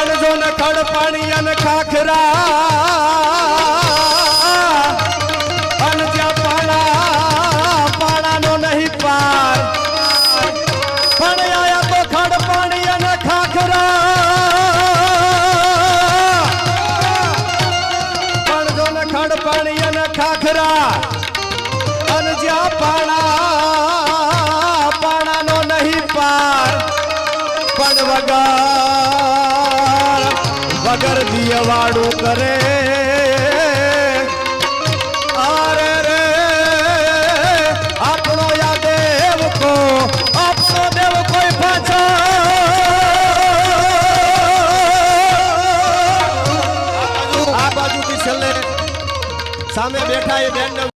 પણ જો ને ખડ પાણી અને ખાખરા અને જ્યાં પાણાનો નહીં પાર પણ આયા તો ખડ પાણી અને ખાખરા પણ જો ને ખડ પાણી અને ખાખરા અને જ્યાં પાણાનો નહીં પાર પણ વગર દિયવાડું કરે આરે રે આપણો યા દેવ કો આપણો દેવ કોઈ પાછો આ બાજુથી છેલ્લે સામે બેઠા એ બેન